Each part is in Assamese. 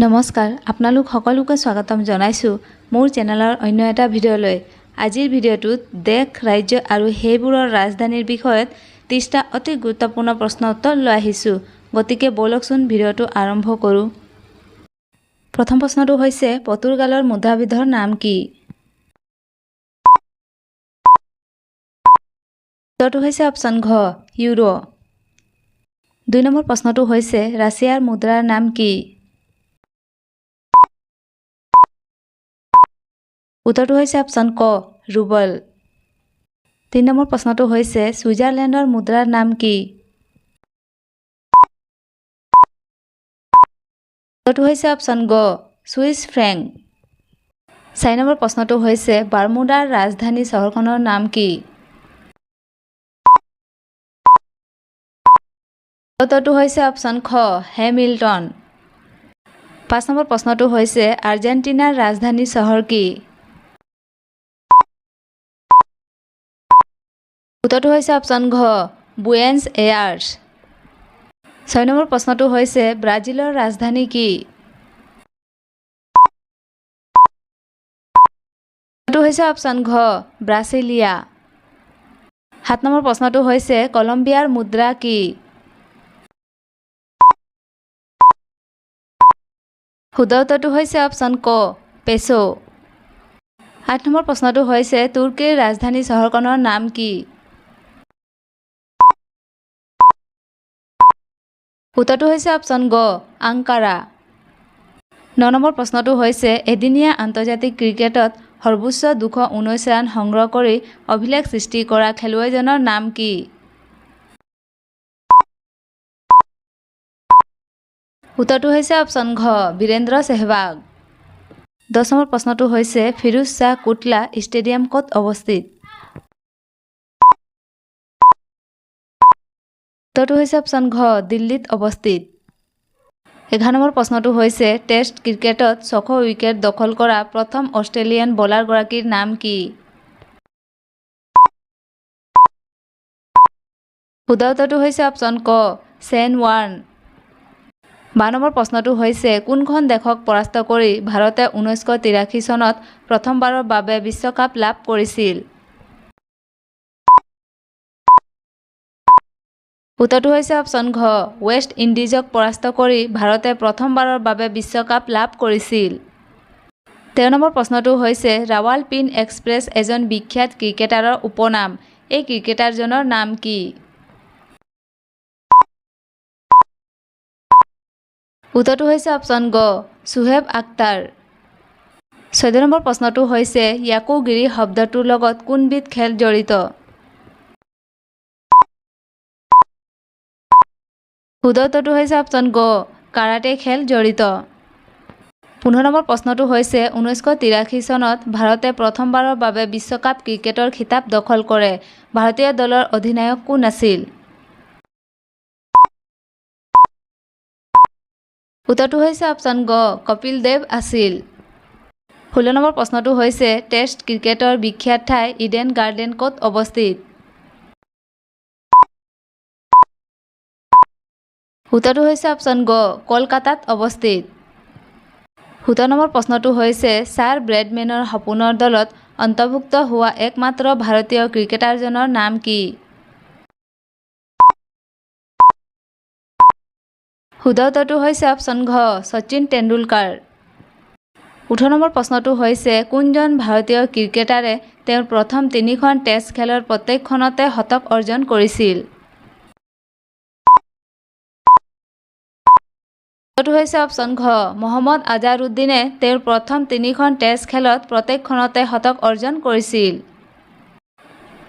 নমস্কাৰ আপোনালোক সকলোকে স্বাগতম জনাইছো মোৰ চেনেলৰ অন্য এটা ভিডিঅ'লৈ। আজিৰ ভিডিঅ'টোত দেশ ৰাজ্য আৰু সেইবোৰৰ ৰাজধানীৰ বিষয়ত 30টা অতি গুৰুত্বপূৰ্ণ প্ৰশ্ন উত্তৰ লৈ আহিছো। গতিকে বলকচোন ভিডিঅ'টো আৰম্ভ কৰোঁ। প্ৰথম প্ৰশ্নটো হৈছে পৰ্তুগালৰ মুদ্ৰাবিধৰ নাম কি? উত্তৰটো হৈছে অপশ্যন ঘ ইউৰো। 2 নম্বৰ প্ৰশ্নটো হৈছে ৰাছিয়াৰ মুদ্ৰাৰ নাম কি? উত্তৰটো হৈছে অপশ্যন ক ৰুবল। 3 নম্বৰ প্ৰশ্নটো হৈছে ছুইজাৰলেণ্ডৰ মুদ্ৰাৰ নাম কি? উত্তৰটো হৈছে অপশ্যন গ ছুইছ ফ্ৰেংক। 4 নম্বৰ প্ৰশ্নটো হৈছে বাৰ্মুডাৰ ৰাজধানী চহৰখনৰ নাম কি? উত্তৰটো হৈছে অপশ্যন খ হেমিল্টন। 5 নম্বৰ প্ৰশ্নটো হৈছে আৰ্জেণ্টিনাৰ ৰাজধানী চহৰ কি? উত্তৰটো হৈছে অপশ্যন ঘ বুয়েনছ এয়াৰ্ছ। 6 নম্বৰ প্ৰশ্নটো হৈছে ব্ৰাজিলৰ ৰাজধানী কি? উত্তৰটো হৈছে অপশ্যন ঘ ব্ৰাছিলিয়া। 7 নম্বৰ প্ৰশ্নটো হৈছে কলম্বিয়াৰ মুদ্ৰা কি? শুদ্ধ উত্তৰটো হৈছে অপশ্যন ক পেছো। 8 নম্বৰ প্ৰশ্নটো হৈছে তুৰ্কীৰ ৰাজধানী চহৰখনৰ নাম কি? উত্তৰটো হৈছে অপশ্যন গ আংকাৰা। 9 নম্বৰ প্ৰশ্নটো হৈছে এদিনীয়া আন্তৰ্জাতিক ক্ৰিকেটত সৰ্বোচ্চ 219 ৰান সংগ্ৰহ কৰি অভিলেখ সৃষ্টি কৰা খেলুৱৈজনৰ নাম কি? উত্তৰটো হৈছে অপশ্যন ঘ বীৰেন্দ্ৰ সেহৱাগ। 10 নম্বৰ প্ৰশ্নটো হৈছে ফিৰোজ শ্বাহ কোটলা ষ্টেডিয়াম ক'ত অৱস্থিত? উত্তৰটো হৈছে অপশ্যন ঘ দিল্লীত অৱস্থিত। 11 নম্বৰ প্ৰশ্নটো হৈছে টেষ্ট ক্ৰিকেটত 600 উইকেট দখল কৰা প্ৰথম অষ্ট্ৰেলিয়ান বলাৰগৰাকীৰ নাম কি? শুদ্ধ উত্তৰটো হৈছে অপশ্যন ক ছেন ৱাৰ্ণ। 12 নম্বৰ প্ৰশ্নটো হৈছে কোনখন দেশক পৰাস্ত কৰি ভাৰতে 1983 চনত প্ৰথমবাৰৰ বাবে বিশ্বকাপ লাভ কৰিছিল? উত্তৰটো হৈছে অপশ্যন ঘ ৱেষ্ট ইণ্ডিজক পৰাস্ত কৰি ভাৰতে প্ৰথমবাৰৰ বাবে বিশ্বকাপ লাভ কৰিছিল। 13 নম্বৰ প্ৰশ্নটো হৈছে ৰাৱালপিণ্ড এক্সপ্ৰেছ এজন বিখ্যাত ক্ৰিকেটাৰৰ উপনাম। এই ক্ৰিকেটাৰজনৰ নাম কি? উত্তৰটো হৈছে অপশ্যন গ চুহেব আখতাৰ। 14 নম্বৰ প্ৰশ্নটো হৈছে য়াকুগিৰি শব্দটোৰ লগত কোনবিধ খেল জড়িত? শুদ্ধ উত্তৰটো হৈছে অপশ্যন গ কাৰাটে খেল জড়িত। 15 নম্বৰ প্ৰশ্নটো হৈছে 1983 চনত ভাৰতে প্ৰথমবাৰৰ বাবে বিশ্বকাপ ক্ৰিকেটৰ খিতাপ দখল কৰে। ভাৰতীয় দলৰ অধিনায়ক কোন আছিল? উত্তৰটো হৈছে অপশ্যন গ কপিল দেৱ আছিল। 16 নম্বৰ প্ৰশ্নটো হৈছে টেষ্ট ক্ৰিকেটৰ বিখ্যাত ঠাই ইডেন গাৰ্ডেন ক'ত অৱস্থিত? উত্তৰটো হৈছে অপশ্যন গ কলকাতাত অৱস্থিত। 17 নম্বৰ প্ৰশ্নটো হৈছে ছাৰ ব্ৰেডমেনৰ সপোনৰ দলত অন্তৰ্ভুক্ত হোৱা একমাত্ৰ ভাৰতীয় ক্ৰিকেটাৰজনৰ নাম কি? শুদ্ধ উত্তৰটো হৈছে অপশ্যন ঘ শচীন তেণ্ডুলকাৰ। 18 নম্বৰ প্ৰশ্নটো হৈছে কোনজন ভাৰতীয় ক্ৰিকেটাৰে তেওঁৰ প্ৰথম 3খন টেষ্ট খেলৰ প্ৰত্যেকখনতে শতক অৰ্জন কৰিছিল? উত্তৰটো হৈছে অপশ্যন ঘ মহম্মদ আজাৰুদ্দিনে তেওঁৰ প্ৰথম 3খন টেষ্ট খেলত প্ৰত্যেকখনতে শতক অৰ্জন কৰিছিল।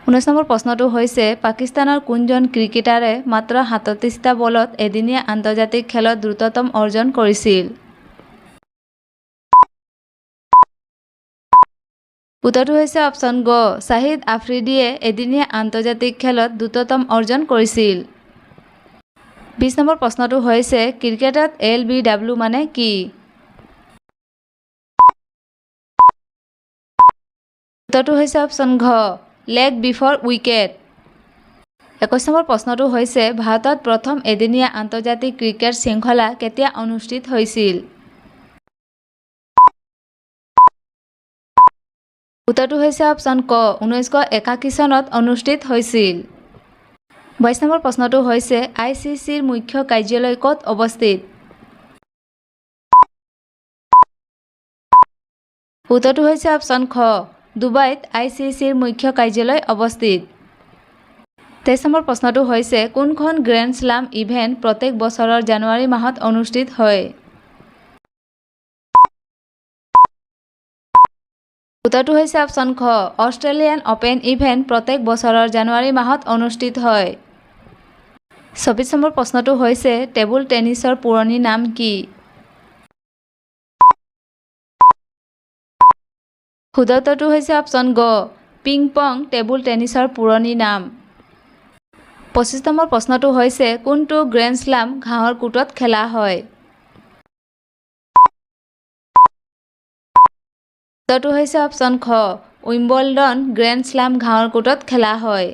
19 নম্বৰ প্ৰশ্নটো হৈছে পাকিস্তানৰ কোনজন ক্ৰিকেটাৰে মাত্ৰ 37টা বলত এদিনীয়া আন্তৰ্জাতিক খেলত দ্ৰুততম অৰ্জন কৰিছিল? উত্তৰটো হৈছে অপশ্যন গ শ্বাহিদ আফ্ৰিদিয়ে এদিনীয়া আন্তৰ্জাতিক খেলত দ্ৰুততম অৰ্জন কৰিছিল। 20 নম্বৰ প্ৰশ্নটো হৈছে ক্ৰিকেটত LBW মানে কি? উত্তৰটো হৈছে অপশ্যন ঘ লেগ বিফৰ উইকেট। 21 নম্বৰ প্ৰশ্নটো হৈছে ভাৰতত প্ৰথম এদিনীয়া আন্তৰ্জাতিক ক্ৰিকেট শৃংখলা কেতিয়া অনুষ্ঠিত হৈছিল? উত্তৰটো হৈছে অপশ্যন ক 1981 চনত অনুষ্ঠিত হৈছিল। 22 নম্বৰ প্ৰশ্নটো হৈছে ICCৰ মুখ্য কাৰ্যালয় ক'ত অৱস্থিত? উত্তৰটো হৈছে অপশ্যন খ ডুবাইত ICCৰ মুখ্য কাৰ্যালয় অৱস্থিত। 23 নম্বৰ প্ৰশ্নটো হৈছে কোনখন গ্ৰেণ্ড শ্লাম ইভেণ্ট প্ৰত্যেক বছৰৰ জানুৱাৰী মাহত অনুষ্ঠিত হয়? উত্তৰটো হৈছে অপশ্যন খ অষ্ট্ৰেলিয়ান অপেন ইভেণ্ট প্ৰত্যেক বছৰৰ জানুৱাৰী মাহত অনুষ্ঠিত হয়। 24 নম্বৰ প্ৰশ্নটো হৈছে টেবুল টেনিছৰ পুৰণি নাম কি? শুদ্ধ উত্তৰটো হৈছে অপশ্যন গ পিং পং টেবুল টেনিছৰ পুৰণি নাম। 25 নম্বৰ প্ৰশ্নটো হৈছে কোনটো গ্ৰেণ্ড শ্লাম ঘাঁহৰ কোৰ্টত খেলা হয়? উত্তৰটো হৈছে অপশ্যন খ উইম্বলডন গ্ৰেণ্ড শ্লাম ঘাঁহৰ কোৰ্টত খেলা হয়।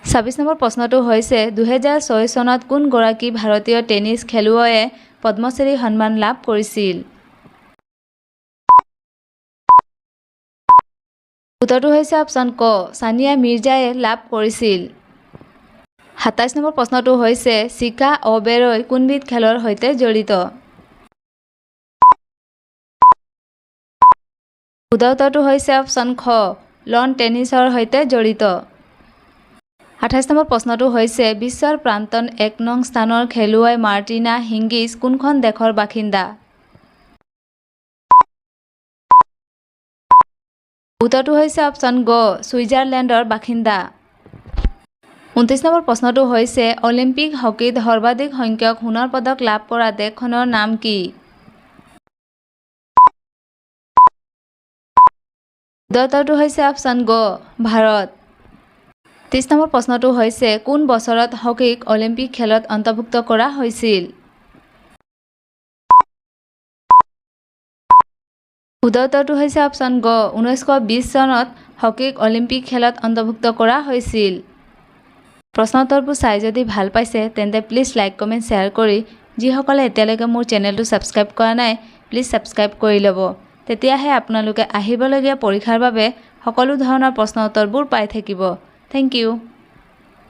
26 নম্বৰ প্ৰশ্নটো হৈছে 2006 চনত কোনগৰাকী ভাৰতীয় টেনিছ খেলুৱৈয়ে পদ্মশ্ৰী সন্মান লাভ কৰিছিল? উত্তৰটো হৈছে অপশ্যন ক ছানিয়া মিৰ্জাই লাভ কৰিছিল। 27 নম্বৰ প্ৰশ্নটো হৈছে চিকা অ'বেৰয় কোনবিধ খেলৰ সৈতে জড়িত? শুদ্ধ উত্তৰটো হৈছে অপশ্যন খ লন টেনিছৰ সৈতে জড়িত। 28 নম্বৰ প্ৰশ্নটো হৈছে বিশ্বৰ প্ৰাক্তন 1 নং স্থানৰ খেলুৱৈ মাৰ্টিনা হিংগিছ কোনখন দেশৰ বাসিন্দা? উত্তৰটো হৈছে অপশ্যন গ ছুইজাৰলেণ্ডৰ বাসিন্দা। 29 নম্বৰ প্ৰশ্নটো হৈছে অলিম্পিক হকীত সৰ্বাধিক সংখ্যক সোণৰ পদক লাভ কৰা দেশখনৰ নাম কি? উত্তৰটো হৈছে অপশ্যন গ ভাৰত। 30 নম্বৰ প্ৰশ্নটো হৈছে কোন বছৰত হকীক অলিম্পিক খেলত অন্তৰ্ভুক্ত কৰা হৈছিল? শুদ্ধ উত্তৰটো হৈছে অপশ্যন গ 1920 চনত হকীক অলিম্পিক খেলত অন্তৰ্ভুক্ত কৰা হৈছিল। প্ৰশ্ন উত্তৰবোৰ চাই যদি ভাল পাইছে তেন্তে প্লিজ লাইক কমেণ্ট শ্বেয়াৰ কৰি যিসকলে এতিয়ালৈকে মোৰ চেনেলটো ছাবস্ক্ৰাইব কৰা নাই প্লিজ ছাবস্ক্ৰাইব কৰি ল'ব। তেতিয়াহে আপোনালোকে আহিবলগীয়া পৰীক্ষাৰ বাবে সকলো ধৰণৰ প্ৰশ্ন উত্তৰবোৰ পাই থাকিব। Thank U.